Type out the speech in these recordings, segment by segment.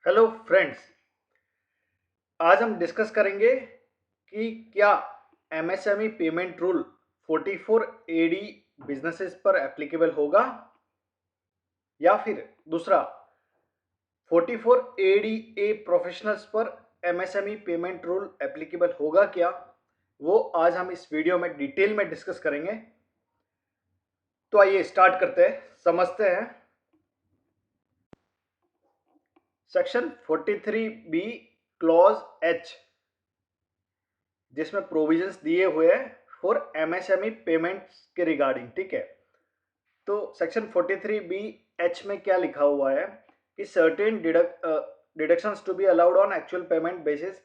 Hello friends. आज हम discuss करेंगे कि क्या MSME payment rule 44 AD businesses पर एप्लीकेबल होगा या फिर दूसरा 44 एडी ए प्रोफेशनल्स पर एमएसएमई पेमेंट रूल एप्लीकेबल होगा क्या, वो आज हम इस वीडियो में डिटेल में डिस्कस करेंगे। तो आइए स्टार्ट करते हैं, समझते हैं। सेक्शन 43 बी क्लॉज एच, जिसमें प्रोविजंस दिए हुए हैं फॉर एमएसएमई पेमेंट्स के रिगार्डिंग। ठीक है, तो सेक्शन 43 बी एच में क्या लिखा हुआ है कि certain deductions to be allowed on actual payment basis,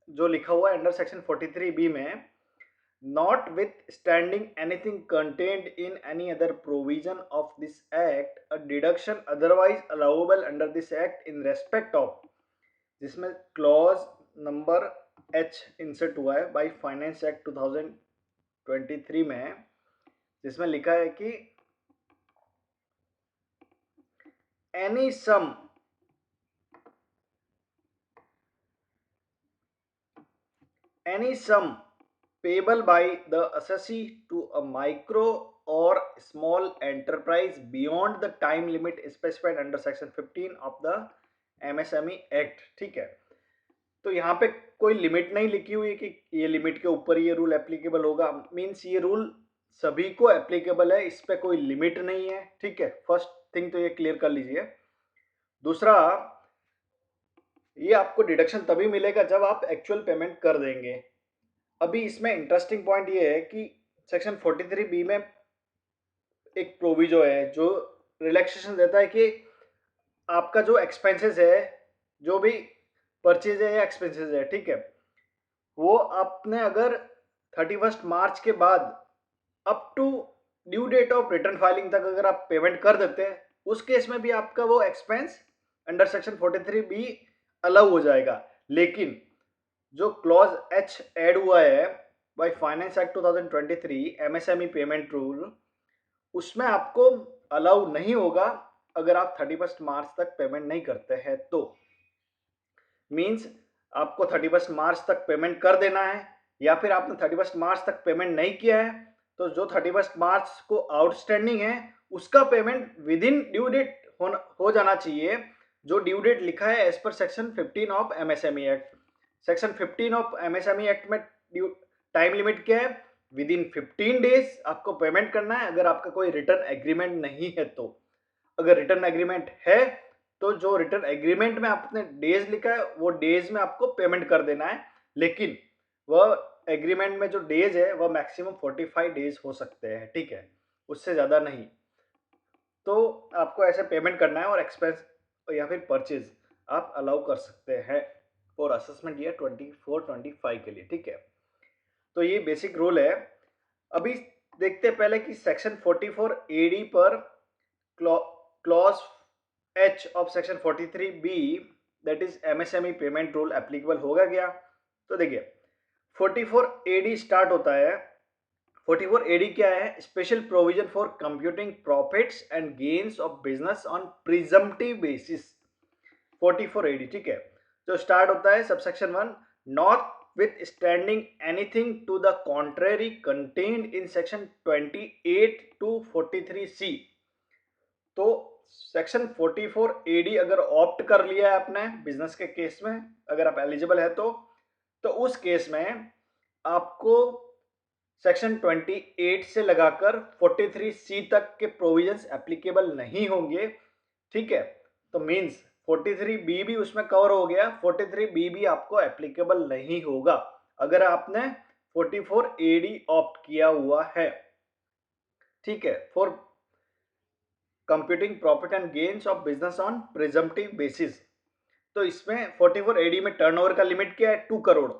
जो लिखा हुआ है अंडर सेक्शन 43 बी में, notwithstanding anything contained in any other provision of this act a deduction otherwise allowable under this act in respect of, जिसमें clause number H insert हुआ है by finance act 2023 में, जिसमें लिखा है कि any sum payable by the assessee to a micro or small enterprise beyond the time limit specified under section 15 of the MSME Act। ठीक है, तो यहाँ पे कोई लिमिट नहीं लिखी हुई कि ये लिमिट के ऊपर ये रूल एप्लीकेबल होगा। मीन्स ये रूल सभी को एप्लीकेबल है, इस पे कोई लिमिट नहीं है। ठीक है, फर्स्ट थिंग तो ये क्लियर कर लीजिए। दूसरा, ये आपको डिडक्शन तभी मिलेगा जब आप एक्चुअल पेमेंट कर देंगे। अभी इसमें इंटरेस्टिंग पॉइंट ये है कि सेक्शन 43 बी में एक प्रोविजो है जो रिलैक्सेशन देता है कि आपका जो एक्सपेंसेस है, जो भी परचेज है या एक्सपेंसेस है, ठीक है, वो आपने अगर 31 मार्च के बाद up to due date of return filing तक अगर आप पेमेंट कर देते हैं, उस केस में भी आपका वो expense under section 43 B allow हो जाएगा। लेकिन जो क्लॉज एच ऐड हुआ है by finance act 2023 MSME payment rule, उसमें आपको अलाउ नहीं होगा अगर आप 31 मार्च तक पेमेंट नहीं करते हैं। तो मींस आपको 31 मार्च तक पेमेंट कर देना है, या फिर आपने 31 मार्च तक पेमेंट नहीं किया है तो जो 31 मार्च को आउटस्टैंडिंग है उसका payment within due date हो जाना चाहिए, जो ड्यू डेट लिखा है एज पर section 15 of MSME act. Section 15 of MSME act में टाइम लिमिट क्या है? विद इन 15 डेज आपको पेमेंट करना है, अगर आपका कोई रिटर्न एग्रीमेंट नहीं है तो। अगर रिटर्न एग्रीमेंट है तो जो रिटर्न एग्रीमेंट में आपने डेज लिखा है वो डेज में आपको पेमेंट कर देना है। लेकिन वह एग्रीमेंट में जो डेज है वह मैक्सिमम 45 डेज हो सकते हैं। ठीक है, उससे ज़्यादा नहीं। तो आपको ऐसे पेमेंट करना है और एक्सपेंस या फिर परचेज आप अलाउ कर सकते हैं फॉर असेसमेंट ईयर 24-25 के लिए। ठीक है, तो ये बेसिक रूल है। अभी देखते हैं पहले कि सेक्शन 44 एडी पर clause H of section 43 B, that is MSME payment rule applicable होगा क्या। तो देखिए 44 एडी स्टार्ट होता है। 44 एडी क्या है? Special provision for computing profits and gains of business on presumptive basis. 44 AD, ठीक है, जो स्टार्ट होता है subsection 1, not withstanding anything to the contrary contained in section 28 to 43C। तो सेक्शन 44 एडी अगर ऑप्ट कर लिया है आपने बिजनेस के केस में, अगर आप एलिजिबल है तो उस केस में आपको सेक्शन 28 से लगाकर 43C तक के प्रोविजंस एप्लीकेबल नहीं होंगे। ठीक है, तो मींस 43B भी उसमें कवर हो गया, 43B भी आपको एप्लीकेबल नहीं होगा अगर आपने 44 AD ऑप्ट किया हुआ है। ठीक है, for computing profit and gains of business on presumptive basis. तो इसमें 44 AD में टर्नओवर का लिमिट क्या है? 2 करोड़।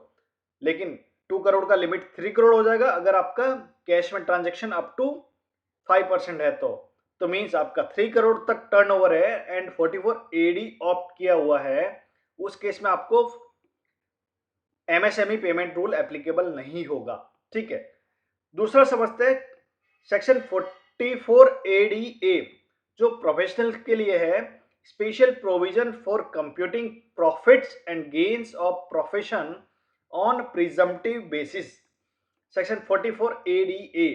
लेकिन 2 करोड़ का लिमिट 3 करोड़ हो जाएगा अगर आपका कैश में ट्रांजेक्शन अप टू 5% है तो मींस आपका 3 करोड़ तक टर्नओवर है एंड 44 AD ऑप्ट किया हुआ है, उस केस में आपको एमएसएमई पेमेंट रूल एप्लीकेबल नहीं होगा। ठीक है, दूसरा समझते हैं सेक्शन 44 ADA जो प्रोफेशनल के लिए है। Special provision for computing profits and gains of profession on presumptive basis, section 44 ADA।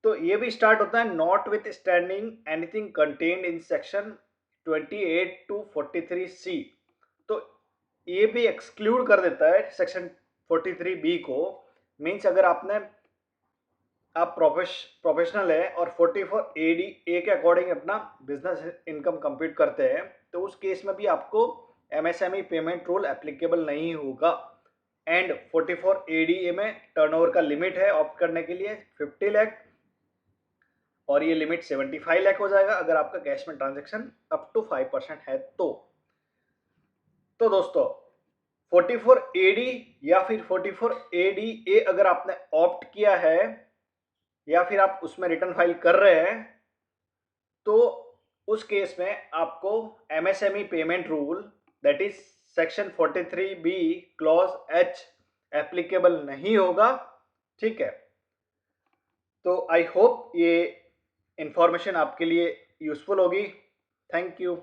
तो ये भी स्टार्ट होता है not with standing anything contained in section 28 to 43C। तो ये भी एक्सक्लूड कर देता है सेक्शन 43B को। मीन्स अगर आप प्रोफेशनल है और 44 ADA के अकॉर्डिंग अपना बिजनेस इनकम कंप्यूट करते हैं, तो उस केस में भी आपको MSME पेमेंट रूल एप्लीकेबल नहीं होगा। एंड 44 ADA में टर्नओवर का लिमिट है ऑप्ट करने के लिए 50 लाख, और ये लिमिट 75 लाख हो जाएगा अगर आपका कैश में ट्रांजैक्शन अप टू 5% है तो दोस्तों 44 AD या फिर 44 ADA अगर आपने ऑप्ट किया है या फिर आप उसमें रिटर्न फाइल कर रहे हैं, तो उस केस में आपको MSME payment rule that is section 43B clause H applicable नहीं होगा। ठीक है, तो आई होप ये इंफॉर्मेशन आपके लिए यूजफुल होगी। Thank you.